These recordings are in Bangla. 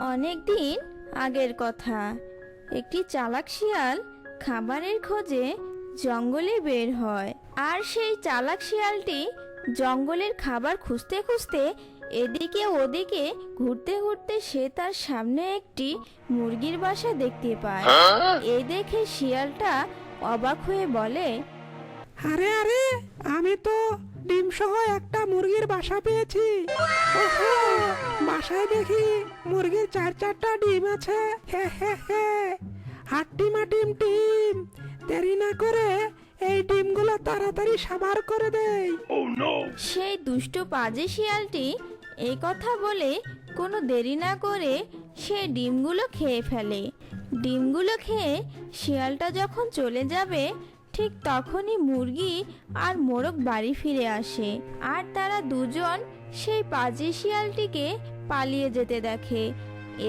অনেক দিন আগের কথা। একটি চালাক শিয়াল খাবারের খোঁজে জঙ্গলে বের হয়। আর সেই চালাক শিয়ালটি জঙ্গলের খাবার খুঁজতে খুঁজতে এদিকে ওদিকে ঘুরতে ঘুরতে সে তার সামনে একটি মুরগির বাসা দেখতে পায়। এই দেখে শিয়ালটা অবাক হয়ে বলে, আরে আরে, আমি তো ডিম সহ একটা মুরগির বাসা পেয়েছি। ওহো, বাসায় দেখি মুরগির চারটা ডিম আছে। হে হে হে, হাট্টিমা টিম টিম, দেরি না করে এই ডিমগুলো তাড়াতাড়ি সাবার করে দেই। সেই দুষ্টু পাজি শিয়ালটি এই কথা বলে কোনো দেরি না করে সে ডিমগুলো খেয়ে ফেলে। ডিমগুলো খেয়ে শিয়ালটা যখন চলে যাবে ঠিক তখনই মুরগি আর মোরগ বাড়ি ফিরে আসে। আর তারা দুজন সেই পাজি শিয়ালটিকে পালিয়ে যেতে দেখে।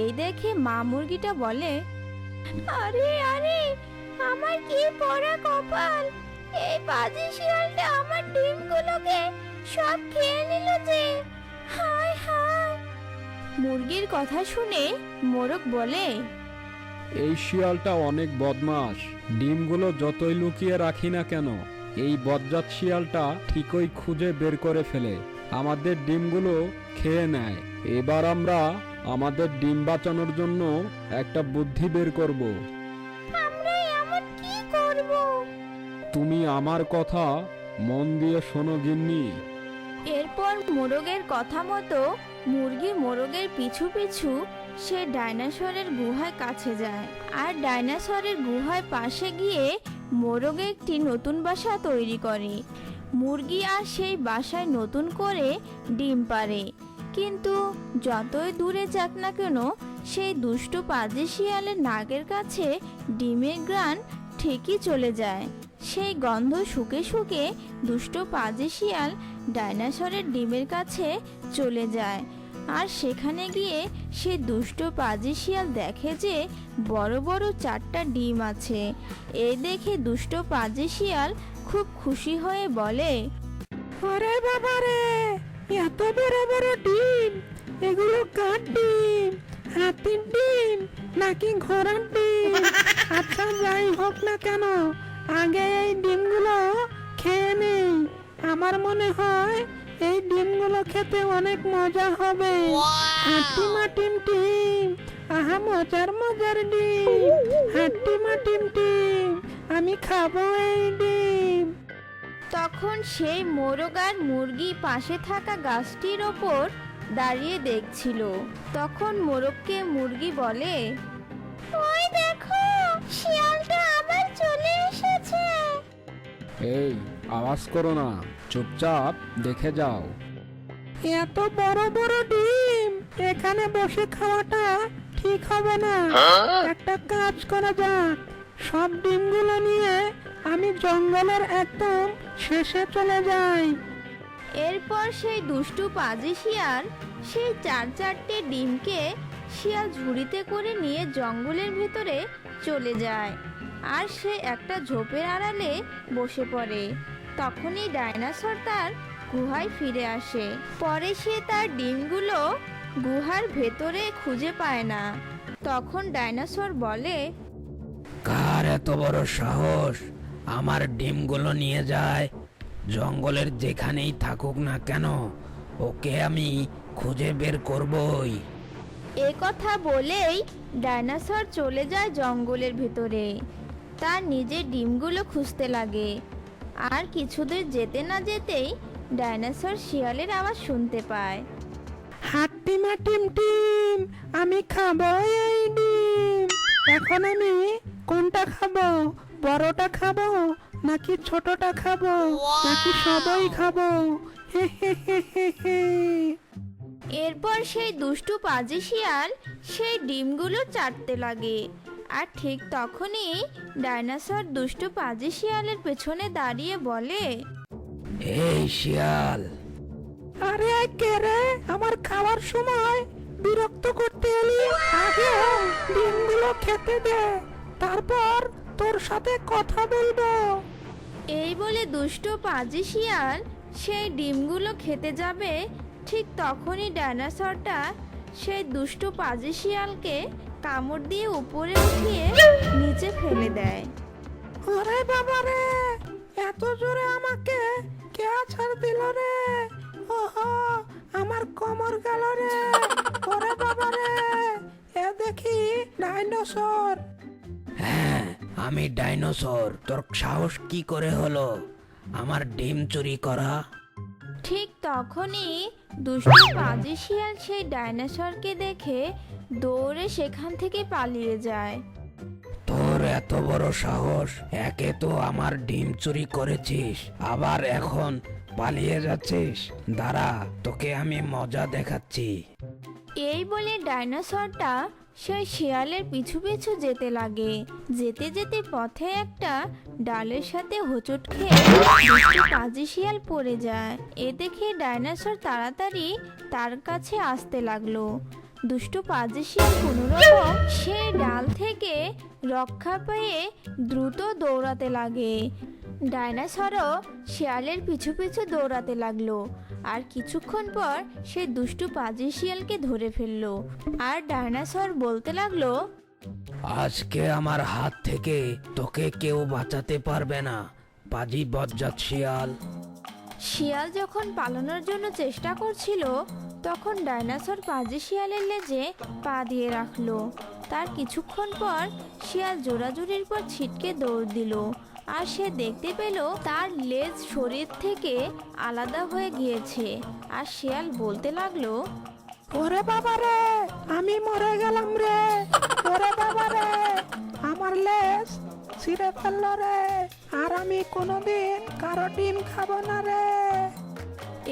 এই দেখে মা মুরগিটা বলে, আরে আরে, আমার কি পোড়া কপাল! এই পাজি শিয়ালটা আমার ডিমগুলোকে সব খেয়ে নিল যে। হায় হায়! মুরগির কথা শুনে মোরগ বলে, এই শিয়ালটা অনেক বদমাশ। ডিমগুলো যতই লুকিয়ে রাখি না কেন, এই বজ্জাত শিয়ালটা ঠিকই খুঁজে বের করে ফেলে, আমাদের ডিমগুলো খেয়ে নেয়। এবার আমরা আমাদের ডিম বাঁচানোর জন্য একটা বুদ্ধি বের করব। আমরা এমন কি করব? তুমি আমার কথা মন দিয়ে শোনো গিন্নি। এরপর মোরগের কথা মতো মুরগি মোরগের পিছু পিছু সে ডাইনোসরের গুহায় কাছে যায়। আর ডাইনোসরের গুহায় পাশে গিয়ে মোরগ একটি নতুন বাসা তৈরি করে। মুরগি আর সেই বাসায় নতুন করে ডিম পাড়ে। কিন্তু যতই দূরে যাক না কেন, সেই দুষ্টু পাজি শিয়ালের নাকের কাছে ডিমের ঘ্রাণ ঠিকই চলে যায়। সেই গন্ধ শুকে শুকে দুষ্টু পাজি শিয়াল ডাইনোসরের ডিমের কাছে চলে যায়। আর সেখানে গিয়ে সে দুষ্ট পাজি শিয়াল দেখে যে বড় বড় 4টা ডিম আছে। এই দেখে দুষ্ট পাজি শিয়াল খুব খুশি হয়ে বলে, আরে বাবা রে, এত বড় বড় ডিম! এগুলো কার ডিম? হাতির ডিম নাকি ঘোড়ার ডিম? আচ্ছা, যাই হোক না কেন, আগে এই ডিমগুলো খেয়ে নেই। আমার মনে হয় এই ডিমগুলো খেতে অনেক মজা হবে। হাট্টিমা টিম টিম, আহা মজার মজার ডিম! হাট্টিমা টিম টিম, আমি খাবো এই ডিম। তখন সেই মোরগ আর মুরগি পাশে থাকা গাছটির ওপর দাঁড়িয়ে দেখছিল। তখন মোরগকে মুরগি বলে, ওই দেখো, শিয়ালটা আবার চলে এসেছে। এই, আওয়াজ করো না, চুপচাপ দেখে যাও। এত বড় বড় ডিম এখানে বসে খাওয়াটা ঠিক হবে না। একটা কাজ করা যাক, সব ডিমগুলো নিয়ে আমি জঙ্গলের একদম শেষে চলে যাই। এরপর সেই দুষ্টু পাজি শিয়াল সেই 4টে ডিমকে শিয়াল ঝুড়িতে করে নিয়ে জঙ্গলের ভেতরে চলে যায়। আর সে একটা ঝোপের আড়ালে বসে পড়ে। তখনই ডাইনোসর তার গুহায় ফিরে আসে। পরে সে তার ডিমগুলো গুহার ভেতরে খুঁজে পায় না। তখন ডাইনোসর বলে, কার এত বড় সাহস আমার ডিমগুলো নিয়ে যায়? জঙ্গলের যেখানেই থাকুক না কেন, ওকে আমি খুঁজে বের করবই। এ কথা বলেই ডাইনোসর চলে যায় জঙ্গলের ভেতরে। তার নিজের ডিমগুলো খুঁজতে লাগে। আর কিছুদূর যেতে না যেতেই ডাইনোসর শিয়ালের আওয়াজ শুনতে পায়। হাট্টিমা টিম টিম, আমি খাবো এই ডিম। এখন আমি কোনটা খাবো? বড়টা খাবো নাকি ছোটটা খাবো নাকি সবই খাবো? হে হে হে হে হে। এরপর সেই দুষ্টু পাজি শিয়াল সেই ডিমগুলো চাটতে লাগে। আর ঠিক তখনই ডাইনোসর দুষ্টু পাজি শিয়ালের পেছনে দাঁড়িয়ে বলে, এই শিয়াল, আরে কে রে? আমার খাওয়ার সময় বিরক্ত করতে এলি? আগে ডিমগুলো খেতে দে, তারপর তোর সাথে কথা বলবো। এই বলে দুষ্টু পাজি শিয়াল সেই ডিমগুলো খেতে যাবে। ঠিক তখনই ডাইনোসরটা সেই দুষ্টু পাজি শিয়ালকে কামড় দিয়ে উপরে উঠিয়ে নিচে ফেলে দেয়। ওরে বাবা রে, এত জোরে আমাকে কে ছাড় দিল রে? ওহো, আমার কোমর গেল রে। ওরে বাবা রে, এ দেখি ডাইনোসর। হ্যাঁ, আমি ডাইনোসর। তোর সাহস কি করে হলো আমার ডিম চুরি করা? ঠিক তখনই দুষ্টু পাজি শিয়াল সেই ডাইনোসরকে দেখে দৌড়ে সেখান থেকে পালিয়ে যায়। তোর এত বড় সাহস! একে তো আমার ডিম চুরি করেছিস, আবার এখন পালিয়ে যাচ্ছিস। দাঁড়া, তোকে আমি মজা দেখাচ্ছি। এই বলে ডাইনোসরটা সেই শিয়ালের পিছু পিছু যেতে লাগে। যেতে যেতে পথে একটা ডালের সাথে হোঁচট খেয়ে দুষ্টু পাজি শিয়াল পড়ে যায়। এ দেখে ডাইনোসর তাড়াতাড়ি তার কাছে আসতে লাগলো। দুষ্টু পাজি শিয়াল কোনোরকম সেই ডাল থেকে রক্ষা পেয়ে দ্রুত দৌড়াতে লাগে। ডাইনোসরও শিয়ালের পিছু পিছু দৌড়াতে লাগলো। আর কিছুক্ষণ পর সে দুষ্টু পাজি শিয়ালকে ধরে ফেললো। আর ডাইনোসর বলতে লাগলো, আজকে আমার হাত থেকে তোকে কেউ বাঁচাতে পারবে না, পাজি বজ্জাত শিয়াল। শিয়াল যখন পালানোর জন্য চেষ্টা করছিল তখন ডাইনোসর পাজি শিয়ালের লেজে পা দিয়ে রাখলো। তার কিছুক্ষণ পর শিয়াল জোড়াজুড়ির পর ছিটকে দৌড় দিল। আর সে দেখতে পেল তার লেজ শরীর থেকে আলাদা হয়ে গিয়েছে। আর শিয়াল বলতে লাগলো, ওরে বাবা রে, আমি মরে গেলাম রে। ওরে বাবা রে, আমার লেজ ছিঁড়ে ফেললো রে। আর আমি কোনোদিন কারো ডিম খাবো না রে।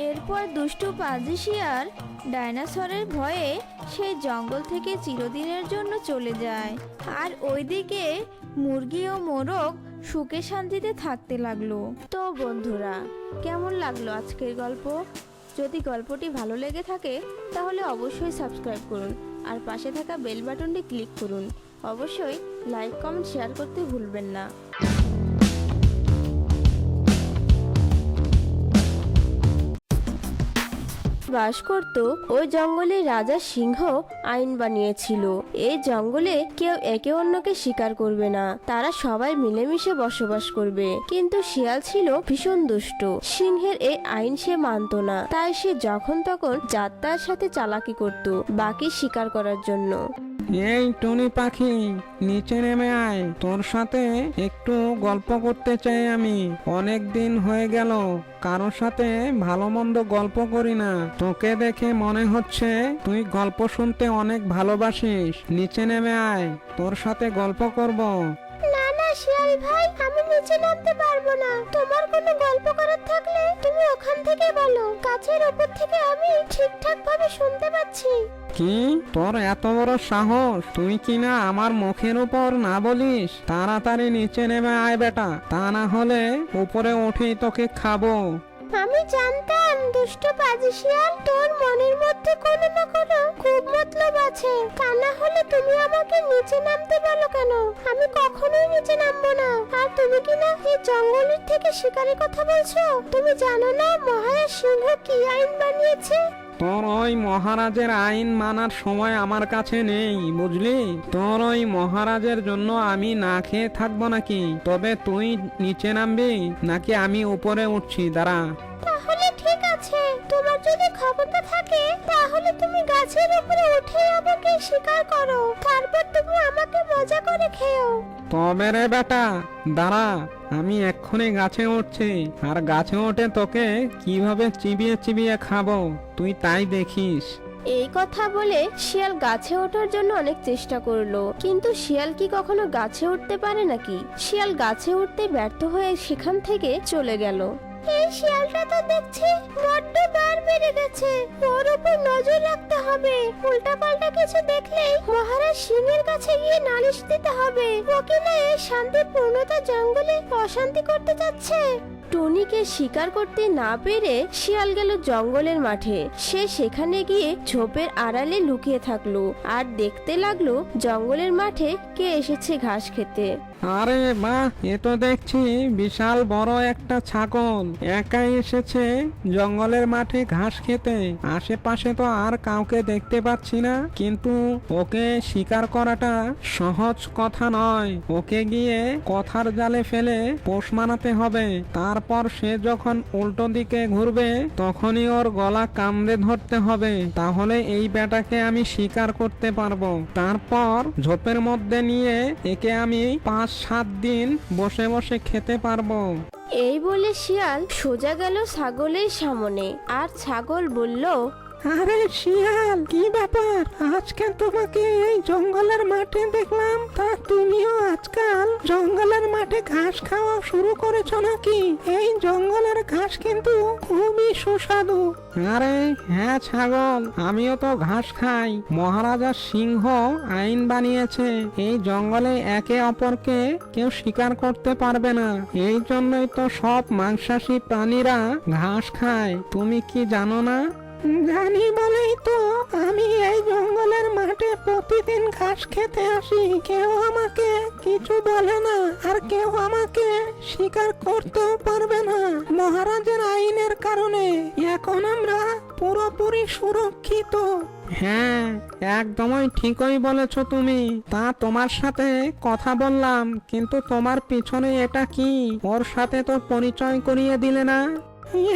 এরপর দুষ্টু পাজি শিয়াল ডাইনোসরের ভয়ে সেই জঙ্গল থেকে চিরদিনের জন্য চলে যায়। আর ওইদিকে মুরগি ও মোরগ সুখে শান্তিতে থাকতে লাগলো। তো বন্ধুরা, কেমন লাগলো আজকের গল্প? যদি গল্পটি ভালো লেগে থাকে তাহলে অবশ্যই সাবস্ক্রাইব করুন আর পাশে থাকা বেল বাটনটি ক্লিক করুন। অবশ্যই লাইক কমেন্ট শেয়ার করতে ভুলবেন না। বাস করত ওই জঙ্গলে রাজা সিংহ আইন বানিয়েছিল। এই জঙ্গলে কেউ একে অন্যকে শিকার করবে না, তারা সবাই মিলেমিশে বসবাস করবে। কিন্তু শিয়াল ছিল ভীষণ দুষ্ট। সিংহের এই আইন সে মানত না, তাই সে যখন তখন যাত্রার সাথে চালাকি করত বাকি শিকার করার জন্য। এই টুনি পাখি, নিচে নেমে আয়, তোর সাথে একটু গল্প করতে চাই আমি। অনেক দিন হয়ে গেল কারোর সাথে ভালো মন্দ গল্প করি না। তোকে দেখে মনে হচ্ছে তুই গল্প শুনতে অনেক ভালোবাসিস। নিচে নেমে আয়, তোর সাথে গল্প করব। না না শিয়াল ভাই, আমি নিচে নামতে পারবো না। তোমার কোনো গল্প করার থাকলে তুমি ওখান থেকে বলো, গাছের উপর থেকে আমি ঠিকঠাক ভাবে শুনতে পাচ্ছি। কি তোর এত বড় সাহস, তুই কিনা আমার মুখের উপর না বলিস? তাড়াতাড়ি নিচে নেমে আয় বেটা, তা না হলে উপরে উঠেই তোকে খাবো। আমি জানতাম দুষ্ট পাজি শিয়াল, তোর মনের মধ্যে কোনো না কোনো খুব মতলব আছে। তা না হলে তুমি আমাকে নিচে নামতে বলো কেন? আমি কখনোই নিচে নামবো না। আর তুমি কি না এই জঙ্গলের থেকে শিকারের কথা বলছো? তুমি জানো না মহারাজ সিংহ কি আইন বানিয়েছে? তোর ওই মহারাজের আইন মানার সময় আমার কাছে নেই, বুঝলি? তোর ওই মহারাজের জন্য আমি না খেয়ে থাকবো নাকি? তবে তুই নিচে নামবি নাকি আমি উপরে উঠছি? দাঁড়া। তাহলে ঠিক আছে, তোমার যদি ক্ষমতা থাকে তাহলে তুমি গাছের উপরে উঠে আমাকে শিকার করো, তারপর তুমি আমাকে মজা করে খেও। তবে রে বেটা, দাঁড়া, আমি এক্ষুনি গাছে উঠছি। আর গাছে উঠে তোকে কিভাবে চিবিয়ে চিবিয়ে খাবো তুই তাই দেখিস। এই কথা বলে শিয়াল গাছে ওঠার জন্য অনেক চেষ্টা করলো, কিন্তু শিয়াল কি কখনো গাছে উঠতে পারে নাকি? শিয়াল গাছে উঠতে ব্যর্থ হয়ে সেখান থেকে চলে গেল। এই শিয়ালটা তো দেখছি বড্ড বার বেড়ে গেছে, ওর উপর নজর রাখতে হবে। উল্টাপাল্টা কিছু দেখলেই মহারাজ সিংহের কাছে গিয়ে নালিশ দিতে হবে। ও কিনা এই শান্তিপূর্ণতা জঙ্গলে অশান্তি করতে চাচ্ছে। টুনিকে শিকার করতে না পেরে শিয়াল গেল জঙ্গলের মাঠে। সে সেখানে গিয়ে ঝোপের আড়ালে লুকিয়ে থাকলো আর দেখতে লাগলো জঙ্গলের মাঠে কে এসেছে ঘাস খেতে। আরে বাহ, এ তো দেখছি বিশাল বড় একটা ছাগল একাই এসেছে জঙ্গলের মাঠে ঘাস খেতে। আশেপাশে তো আর কাউকে দেখতে পাচ্ছি না, কিন্তু ওকে শিকার করাটা সহজ কথা নয়। ওকে গিয়ে কথার জালে ফেলে পোষ মানাতে হবে। তারপর সে যখন উল্টো দিকে ঘুরবে তখনই ওর গলা কামড়ে ধরতে হবে, তাহলে এই বেটাকে আমি শিকার করতে পারবো। তারপর ঝোপের মধ্যে নিয়ে একে আমি 5-7 দিন বসে বসে খেতে পারবো। এই বলে শিয়াল সোজা গেল ছাগলের সামনে, আর ছাগল বলল, আরে শিয়াল, কি ব্যাপার? আজকে তোমাকে এই জঙ্গলের মাঠে দেখলাম, তা তুমিও আজকাল জঙ্গলের মাঠে ঘাস খাওয়া শুরু করেছো নাকি? এই জঙ্গলের ঘাস কিন্তু খুবই সুস্বাদু। আরে হ্যাঁ ছাগল, আমিও তো ঘাস খাই। মহারাজা সিংহ আইন বানিয়েছে এই জঙ্গলে একে অপরকে কেউ শিকার করতে পারবে না। এই জন্যই তো সব মাংসাশী প্রাণীরা ঘাস খায়। তুমি কি জানো না? জানি বলেই তো আমি এই জঙ্গলের মাঠে প্রতিদিন ঘাস খেতে আসি। কেউ আমাকে কিছু বলে না, আর কেউ আমাকে শিকার করতেও পারবে না। মহারাজের আইনের কারণে এখন আমরা পুরোপুরি সুরক্ষিত। হ্যাঁ, একদমই ঠিকই বলেছো তুমি। তা তোমার সাথে কথা বললাম, কিন্তু তোমার পিছনে এটা কি? ওর সাথে তো পরিচয় করিয়ে দিলে না।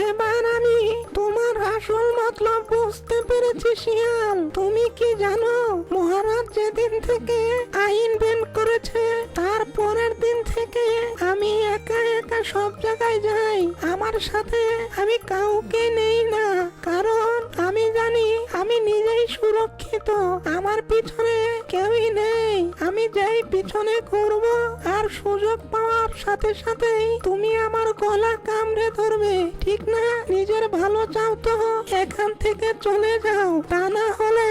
এবার আমি তোমার আসল মতলব বুঝতে পেরেছি শিয়াল। তুমি কি জানো, মহারাজ যেদিন থেকে আইন বের করেছে তার পরের দিন থেকে আমি একা একা সব জায়গায় যাই। আমার সাথে আমি কাউকে নেই না, কারণ আমি জানি আমি নিজেই সুরক্ষিত। আমার পিছনে কেউই নেই। আমি যাই পিছনে ঘুরবো, আর সুযোগ পাওয়ার সাথে সাথেই তুমি আমার গলা কামড়ে ধরবে, ঠিক না? নিজের ভালো চাও তো এখান থেকে চলে যাও, তা না হলে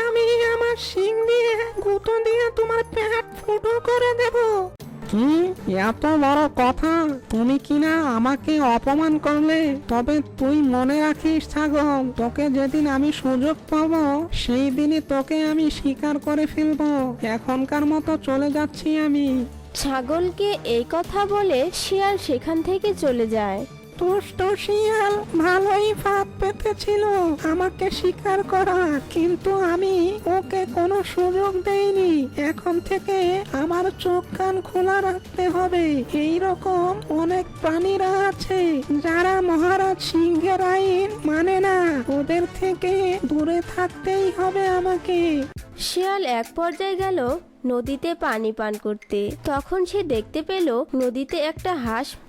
আমি আমার শিং দিয়ে গুঁতো দিয়ে তোমার পেট ফুটো করে দেব। কি এত বড় কথা? তুমি কিনা আমাকে অপমান করলে? তবে তুই মনে রাখিস ছাগল, তোকে যেদিন আমি সুযোগ পাবো সেই দিনই তোকে আমি শিকার করে ফেলবো। এখনকার মতো চলে যাচ্ছি আমি। ছাগলকে এই কথা বলে শিয়াল সেখান থেকে চলে যায়। দুষ্ট শিয়াল ভালোই ফাঁদ পেতেছিল আমাকে শিকার করা, কিন্তু আমি ওকে কোনো সুযোগ দেইনি। এখন থেকে আমার চোখ কান খোলা রাখতে হবে। এই রকম অনেক প্রাণীরা আছে যারা মহারাজ সিংহের আইন মানে না, ওদের থেকে দূরে থাকতেই হবে আমাকে। শিয়াল এক পর্যায়ে গেল নদীতে পানি পান করতে। তখন সে দেখতে পেল নদীতে একটা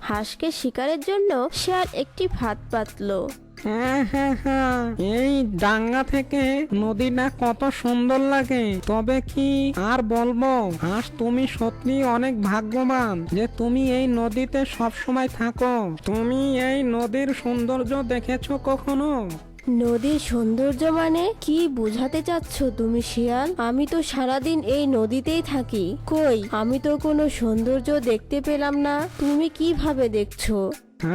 হাঁসকে শিকারের জন্য শিয়াল একটি ফাঁদ পাতলো। হ্যাঁ হ্যাঁ হ্যাঁ, এই ডাঙ্গা থেকে নদীটা কত সুন্দর লাগে। তবে কি আর বলবো, হাঁস তুমি সত্যি অনেক ভাগ্যবান যে তুমি এই নদীতে সব সময় থাকো। তুমি এই নদীর সৌন্দর্য দেখেছো কখনো? নদীর সৌন্দর্য মানে কি বোঝাতে চাচ্ছ তুমি শিয়াল? আমি তো সারাদিন এই নদীতেই থাকি, কই আমি তো কোনো সৌন্দর্য দেখতে পেলাম না। তুমি কিভাবে দেখছো?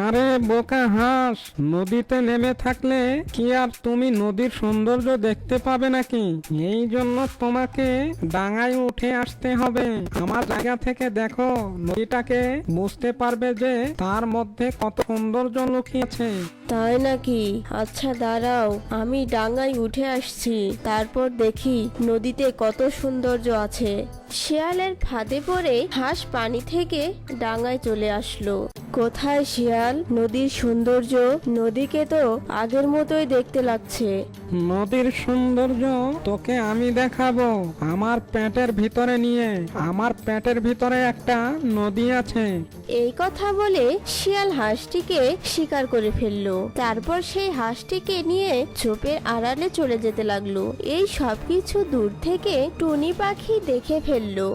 আরে বোকা হাঁস, নদীতে নেমে থাকলে কি আর তুমি নদীর সৌন্দর্য দেখতে পাবে নাকি? এই জন্য তোমাকে ডাঙায় উঠে আসতে হবে। আমার জায়গা থেকে দেখো নদীটাকে, বুঝতে পারবে যে তার মধ্যে কত সৌন্দর্য লুকিয়েছে। তাই নাকি? আচ্ছা দাঁড়াও, আমি ডাঙায় উঠে আসছি, তারপর দেখি নদীতে কত সৌন্দর্য আছে। শিয়ালের ফাঁদে পড়ে হাঁস পানি থেকে ডাঙায় চলে আসলো। কোথায় শিয়াল? নদীর সৌন্দর্য? নদীকে তো আগের মতোই দেখতে লাগছে। নদীর সৌন্দর্য তোকে আমি দেখাবো আমার পেটের ভিতরে নিয়ে। আমার পেটের ভিতরে একটা নদী আছে। এই কথা বলে শিয়াল হাঁসটিকে শিকার করে ফেললো। তারপর সেই হাঁসটিকে নিয়ে ঝোপের আড়ালে চলে যেতে লাগলো। এই সবকিছু দূর থেকে টুনি পাখি দেখে ফেললো।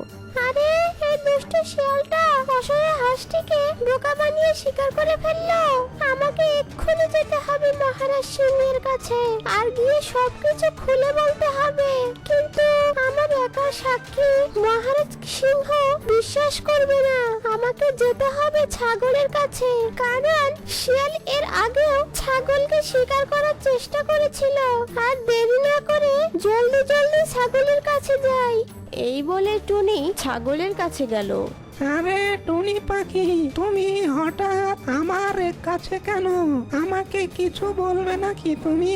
আরে এই দুষ্ট শিয়ালটা অসহায় হাঁসটিকে বোকা বানিয়ে শিকার করে ফেললো। আমাকে এক্ষুনি যেতে হবে মহারাজ সিংহের কাছে আর গিয়ে সবকিছু খুলে বলতে হবে। কিন্তু আমার একা সাক্ষী মহারাজ সিংহ বিশ্বাস করবে না। আমাকে যেতে হবে ছাগলের কাছে, কারণ শিয়াল এর আগেও ছাগলকে শিকার করার চেষ্টা করেছিল। আর দেরি না করে জলদি জলদি ছাগলের কাছে যাই। এই বলে টুনি ছাগলের কাছে গেল। আরে টুনি পাখি, তুমি হঠাৎ আমার কাছে কেন? আমাকে কিছু বলবে নাকি তুমি?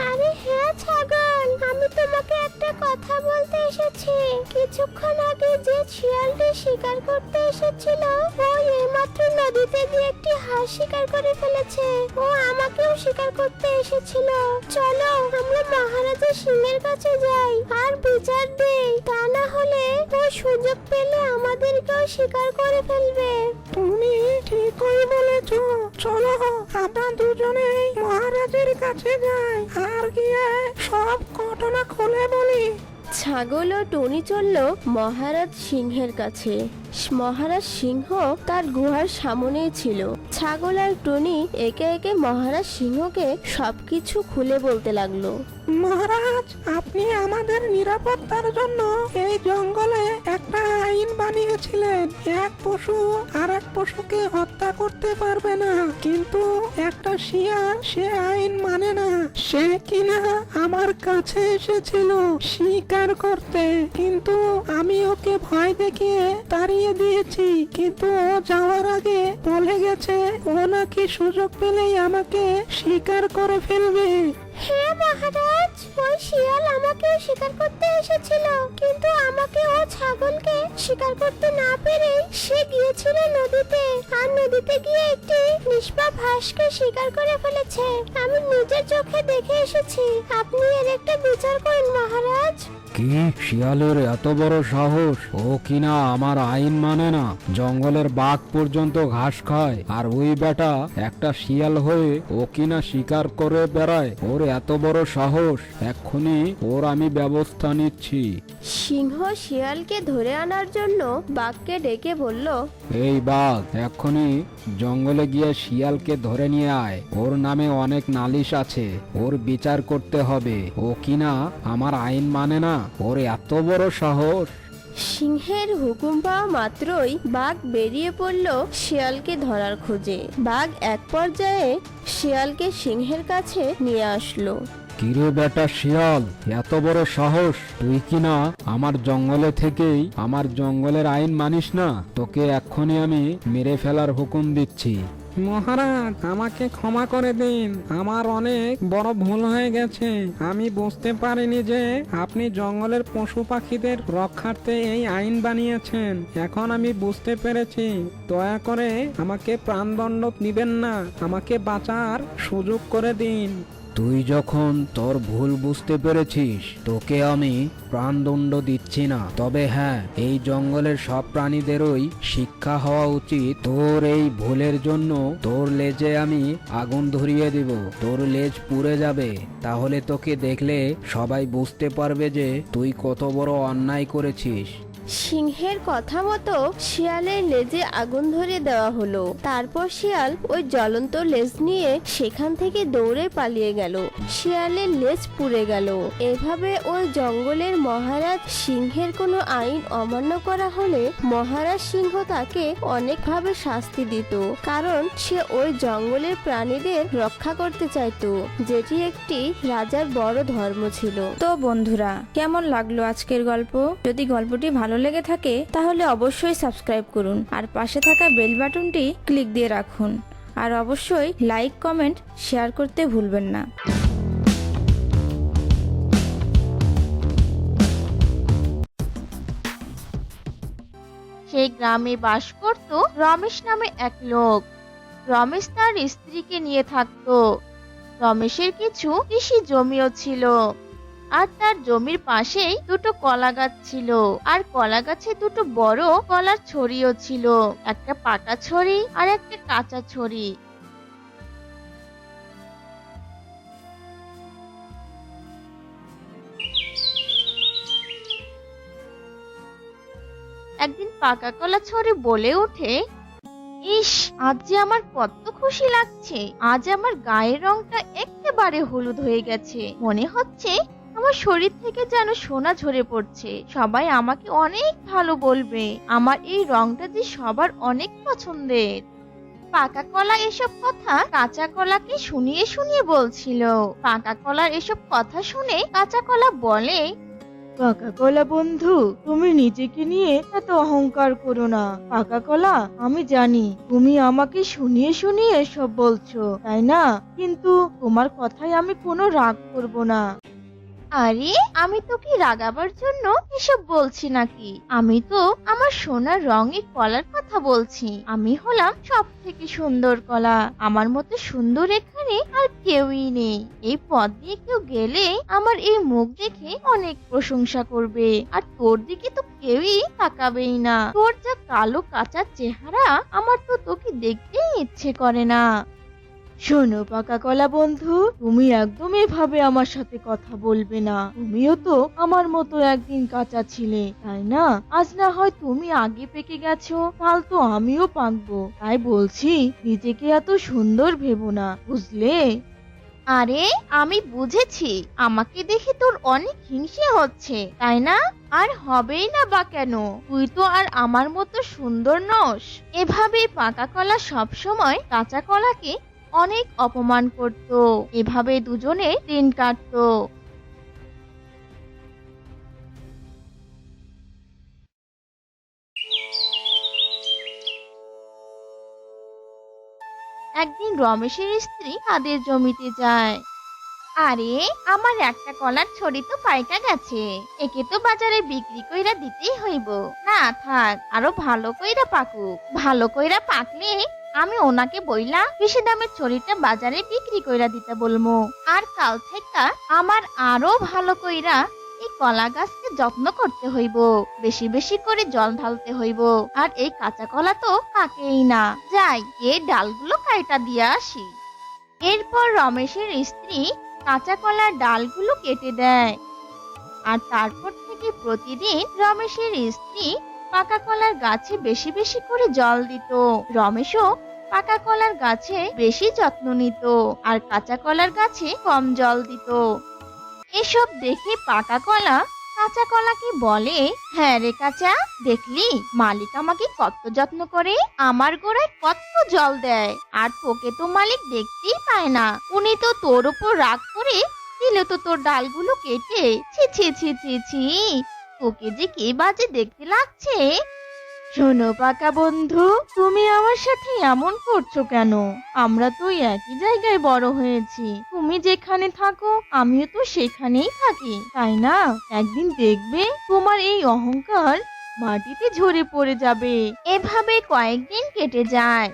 আরে হ্যাঁ ছাগল, আমি তোমাকে একটা কথা বলতে এসেছি। কিছুক্ষণ আগে যে শিয়ালটি শিকার করতে এসেছিল, ও এইমাত্র নদীতে গিয়ে একটি হাঁস শিকার করে ফেলেছে। ও আমাকেও শিকার করতে এসেছিল। চলো আমরা মহারাজা সিংহের কাছে যাই আর বিচার দেই, তা না হলে ও সুযোগ পেলে আমাদেরকেও শিকার করে ফেলবে। তুমি ঠিকই বলেছ। চলো আমরা দুজনেই মহারাজের কাছে যাই আর গিয়ে সব ঘটনা খুলে বলি। ছাগল ও টুনি চলল মহারাজ সিংহের কাছে। মহারাজ সিংহ তার গুহার সামনেই ছিল। ছাগল আর টুনি একে একে মহারাজ সিংহকে সবকিছু খুলে বলতে লাগলো। মহারাজ, আপনি আমাদের নিরাপত্তার জন্য এই জঙ্গলে একটা আইন বানিয়েছিলেন। এক পশু আর এক পশুকে হত্যা করতে পারবে না, কিন্তু একটা শিয়াল সে আইন মানে না। সে কিনা আমার কাছে এসেছিল শিকার করতে, কিন্তু আমি ওকে ভয় দেখিয়ে তাড়িয়ে দিয়েছি। কিন্তু ও যাওয়ার আগে বলে গেছে ও নাকি সুযোগ পেলেই আমাকে শিকার করে ফেলবে। হ্যাঁ মহারাজ, ওই শিয়াল আমাকেও শিকার করতে এসেছিল, কিন্তু আমাকে ও ছাগলকে শিকার করতে না পেরে সে গিয়েছিল নদীতে, আর নদীতে গিয়ে একটি নিষ্পাপ হাঁসকে শিকার করে ফেলেছে। আমি নিজের চোখে দেখে এসেছি। আপনি এর একটা বিচার করুন মহারাজ। কি শিয়ালের এত বড় সাহস! ও কিনা আমার আইন মানে না, জঙ্গলের বাঘ পর্যন্ত ঘাস খায়, আর ওই বেটা একটা শিয়াল হয়ে ও কিনা শিকার করে বেড়ায়। ওর এত বড় সাহস! এক্ষুনি ওর আমি ব্যবস্থা নিচ্ছি। সিংহ শিয়ালকে ধরে আনার জন্য বাঘকে ডেকে বলল, এই বাঘ, এক্ষুনি জঙ্গলে গিয়ে শিয়ালকে ধরে নিয়ে আয়। ওর নামে অনেক নালিশ আছে, ওর বিচার করতে হবে। ও কিনা আমার আইন মানে না, ওর এত বড় সাহস! সিংহের হুকুম পাওয়া মাত্রই বাঘ বেরিয়ে পড়ল শিয়ালকে ধরার খোঁজে। বাঘ এক পর্যায়ে শিয়ালকে সিংহের কাছে নিয়ে আসলো। কিরে বেটা শিয়াল, এত বড় সাহস! তুই কিনা আমার জঙ্গলে থেকেই আমার জঙ্গলের আইন মানিস না। তোকে এক্ষুনি আমি মেরে ফেলার হুকুম দিচ্ছি। মহারাজ, আমাকে ক্ষমা করে দিন। আমার অনেক বড় ভুল হয়ে গেছে। আমি বুঝতে পারিনি যে আপনি জঙ্গলের পশু পাখিদের রক্ষার্থে এই আইন বানিয়েছেন। এখন আমি বুঝতে পেরেছি। দয়া করে আমাকে প্রাণদণ্ড দিবেন না, আমাকে বাঁচার সুযোগ করে দিন। তুই যখন তোর ভুল বুঝতে পেরেছিস, তোকে আমি প্রাণদণ্ড দিচ্ছি না। তবে হ্যাঁ, এই জঙ্গলের সব প্রাণীদেরই শিক্ষা হওয়া উচিত। তোর এই ভুলের জন্য তোর লেজে আমি আগুন ধরিয়ে দিব। তোর লেজ পুড়ে যাবে, তাহলে তোকে দেখলে সবাই বুঝতে পারবে যে তুই কত বড় অন্যায় করেছিস। সিংহের কথা মতো শিয়ালের লেজে আগুন ধরিয়ে দেওয়া হলো। তারপর শিয়াল ওই জ্বলন্ত লেজ নিয়ে সেখান থেকে দৌড়ে পালিয়ে গেল। শিয়ালের লেজ পুড়ে গেল। এভাবে ওই জঙ্গলের মহারাজ সিংহের কোনো আইন অমান্য করা হলে মহারাজ সিংহ তাকে অনেকভাবে শাস্তি দিত, কারণ সে ওই জঙ্গলের প্রাণীদের রক্ষা করতে চাইতো, যেটি একটি রাজার বড় ধর্ম ছিল। তো বন্ধুরা, কেমন লাগলো আজকের গল্প? যদি গল্পটি ভালো লেগে থাকে তাহলে অবশ্যই সাবস্ক্রাইব করুন আর পাশে থাকা বেল বাটনটি ক্লিক দিয়ে রাখুন। আর অবশ্যই লাইক, কমেন্ট, শেয়ার করতে ভুলবেন না। সেই গ্রামে বাস করত রমেশ নামে এক লোক। রমেশ তার স্ত্রীকে নিয়ে থাকতো। রমেশের কিছু কৃষি জমিও ছিল, আর তার জমির পাশেই দুটো কলা গাছ ছিল, আর কলা গাছে দুটো বড় কলার ছড়িও ছিল, একটা পাকা ছড়ি আর একটা কাঁচা ছড়ি। একদিন পাকা কলা ছড়ে বলে ওঠে, ইস, আজ যে আমার কত খুশি লাগছে। আজ আমার গায়ের রংটা একেবারে হলুদ হয়ে গেছে। মনে হচ্ছে আমার শরীর থেকে যেন সোনা ঝরে পড়ছে। সবাই আমাকে অনেক ভালো বলবে। আমার এই রংটা যে সবার অনেক পছন্দের। পাকা কলা এসব কথা কাঁচা কলাকে শুনিয়ে শুনিয়ে বলছিল। পাকা কলার এসব কথা শুনে কাঁচা কলা বলে, পাকা কলা বন্ধু, তুমি নিজেকে নিয়ে এত অহংকার করো না। পাকা কলা, আমি জানি তুমি আমাকে শুনিয়ে শুনিয়ে এসব বলছো, তাই না? কিন্তু তোমার কথায় আমি কোনো রাগ করব না। আরে, আমি তো কি রাগাবার জন্য এসব বলছি নাকি? আমি তো আমার সোনার রঙের কলার কথা বলছি। আমি হলাম সব থেকে সুন্দর কলা। আমার মতো সুন্দর এখানে আর কেউই নেই। এই পথ দিয়ে কেউ গেলে আমার এই মুখ দেখে অনেক প্রশংসা করবে, আর তোর দিকে তো কেউই তাকাবেই না। তোর যা কালো কাঁচা চেহারা, আমার তো তোকে দেখতেই ইচ্ছে করে না। শোনো পাকা কলা বন্ধু, তুমি একদম এভাবে আমার সাথে কথা বলবে না। তুমিও তো আমার মতো একদিন কাঁচা ছিলে, তাই না? আজ না হয় তুমি আগে পেকে গেছো, কাল তো আমিও পাকবো। তাই বলছি, নিজেকে এত সুন্দর ভেবো না, বুঝলে? আরে, আমি বুঝেছি। আমাকে দেখে তোর অনেক হিংসে হচ্ছে, তাই না? আর হবেই না বা কেন? তুই তো আর আমার মতো সুন্দর নস। এভাবে পাকা কলা সব সময় কাঁচা কলাকে অনেক অপমান করত। এভাবে দুজনে দিন কাটতো। একদিন রমেশের স্ত্রী তাদের জমিতে যায়। আরে, আমার একটা কলার ছড়ি তো পাইকা গেছে। একে তো বাজারে বিক্রি কইরা দিতেই হইব। না থাক, আরো ভালো কইরা পাকুক। ভালো কইরা পাকলে আমি ওনাকে বইলা বেশি দামের ছড়িটা বাজারে বিক্রি কইরা দিতে বলমু। আর কাল থেকে আমার আরো ভালো কইরা এই কলা গাছকে যত্ন করতে হইব। বেশি বেশি করে জল ঢালতে হইব। আর এই কাঁচা কলা তো পাকেই না। যাই, এই ডালগুলো কাইটা দিয়া আসি। এরপর রমেশের স্ত্রী কাঁচা কলার ডালগুলো কেটে দেয়। আর তারপর থেকে প্রতিদিন রমেশের স্ত্রী পাকা কলার গাছে বেশি বেশি করে জল দিত। রমেশও পাকা কলার গাছে বেশি যত্ন নিত, আর কাঁচা কলার গাছে কম জল দিত। এসব দেখে পাকা কলা কাঁচা কলাকে বলে, হ্যাঁ রে কাঁচা, দেখলি মালিক আমাকে কত যত্ন করে, আমার গোড়ায় কত জল দেয়, আর তোকে তো মালিক দেখতেই পায় না। উনি তো তোর উপর রাগ করে দিল তো তোর ডালগুলো কেটে। ছি ছি ছি ছি ছি, তোকে যে কি বাজে দেখতে লাগছে। শোনো পাকা বন্ধু, তুমি আমার সাথে এমন করছো কেন? আমরা তো একই জায়গায় বড় হয়েছি। তুমি যেখানে থাকো আমিও তো সেখানেই থাকি, তাই না? একদিন দেখবে তোমার এই অহংকার মাটিতে ঝরে পড়ে যাবে। এভাবে কয়েকদিন কেটে যায়।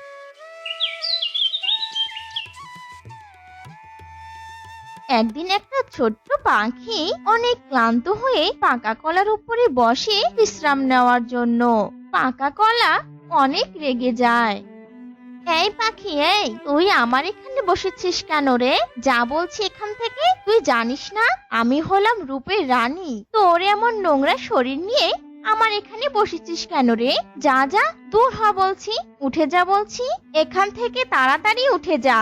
একদিন একটা ছোট্ট পাখি অনেক ক্লান্ত হয়ে পাকা কলার উপরে বসে বিশ্রাম নেওয়ার জন্য। পাকা কলা অনেক রেগে যায়। এই পাখি, এই তুই আমার এখানে বসেছিস কেন রে? যা বলছি এখান থেকে। তুই জানিস না আমি হলাম রূপের রানী? তোর এমন নোংরা শরীর নিয়ে আমার এখানে বসেছিস কেন রে? যা যা, দূর হ বলছি। উঠে যা বলছি, এখান থেকে তাড়াতাড়ি উঠে যা।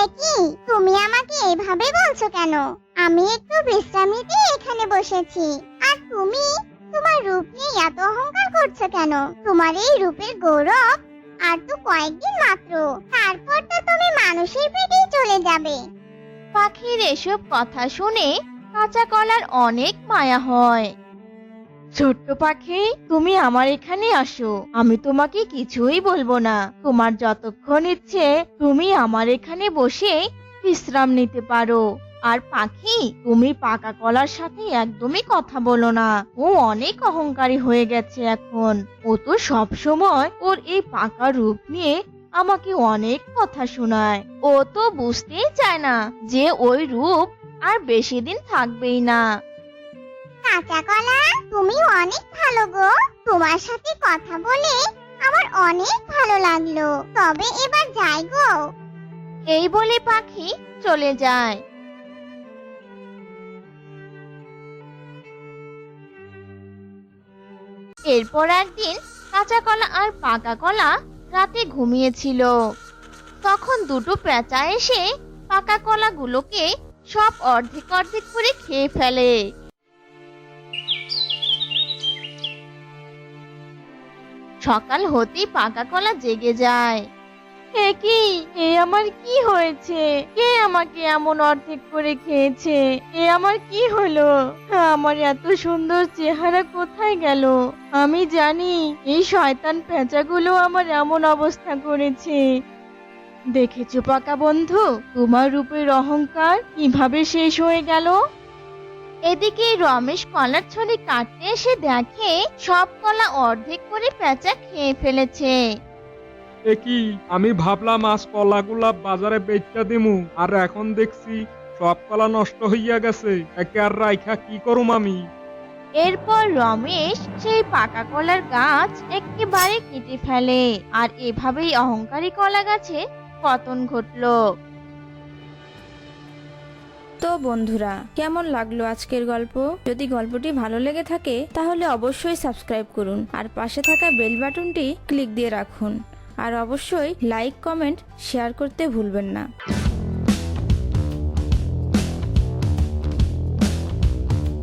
একই, তুমি আমাকে এভাবে বলছো কেন? আমি একটু বিশ্রাম নিতে এখানে বসেছি, আর তুমি তোমার রূপ নিয়ে এত অহংকার করছো কেন? তোমার এই রূপের গৌরব আর তো কয়েকদিন মাত্র, তারপর তো তুমি মানুষের পেটেই চলে যাবে। পাখির এসব কথা শুনে কাঁচা কলার অনেক মায়া হয়। ছোট্ট পাখি, তুমি আমার এখানে আসো, আমি তোমাকে কিছুই বলবো না। তোমার যতক্ষণ ইচ্ছে তুমি আমার এখানে বসে বিশ্রাম নিতে পারো। আর পাখি, তুমি পাকা কলার সাথে একদমই কথা বলো না। ও অনেক অহংকারী হয়ে গেছে এখন। ও তো সব সময় ওর এই পাকা রূপ নিয়ে আমাকে অনেক কথা শোনায়। ও তো বুঝতেই চায় না যে ওই রূপ আর বেশি দিন থাকবেই না। কাঁচা কলা, তুমি অনেক ভালো গো। তোমার সাথে কথা বলে আমার অনেক ভালো লাগলো। তবে এবার যাই গো। এই বলে পাখি চলে যায়। এরপর একদিন কাঁচা কলা আর পাকা কলা রাতে ঘুমিয়েছিল। তখন দুটো পেঁচা এসে পাকা কলাগুলোকে সব অর্ধেক অর্ধেক করে খেয়ে ফেলে। সকাল হতেই পাকা কলা জেগে যায়। এ কি, এ আমার কি হয়েছে? কে আমাকে এমন অর্ধেক করে খেয়েছে? এ আমার কি হলো? আমার এত সুন্দর চেহারা কোথায় গেল? আমি জানি এই শয়তান পেঁচাগুলো আমার এমন অবস্থা করেছে। দেখেছো পাকা বন্ধু, তোমার রূপের অহংকার কিভাবে শেষ হয়ে গেল? এদিকে রমেশ কলার ছড়ি কাটতে এসে দেখে সব কলা অর্ধেক করে পেঁচা খেয়ে ফেলেছে। কি আমি ভাবলাম আজ কলাগুলা বাজারে বেচা দিমু, আর এখন দেখছি সব কলা নষ্ট হইয়া গেছে। একে আর রাইখা কি করুম আমি? এরপর রমেশ সেই পাকা কলার গাছ একেবারে কেটে ফেলে, আর এভাবেই অহংকারী কলা গাছে পতন ঘটলো। তো বন্ধুরা, কেমন লাগলো আজকের গল্প? যদি গল্পটি ভালো লেগে থাকে তাহলে অবশ্যই সাবস্ক্রাইব করুন আর পাশে থাকা বেল বাটনটি ক্লিক দিয়ে রাখুন। আর অবশ্যই লাইক, কমেন্ট, শেয়ার করতে ভুলবেন না।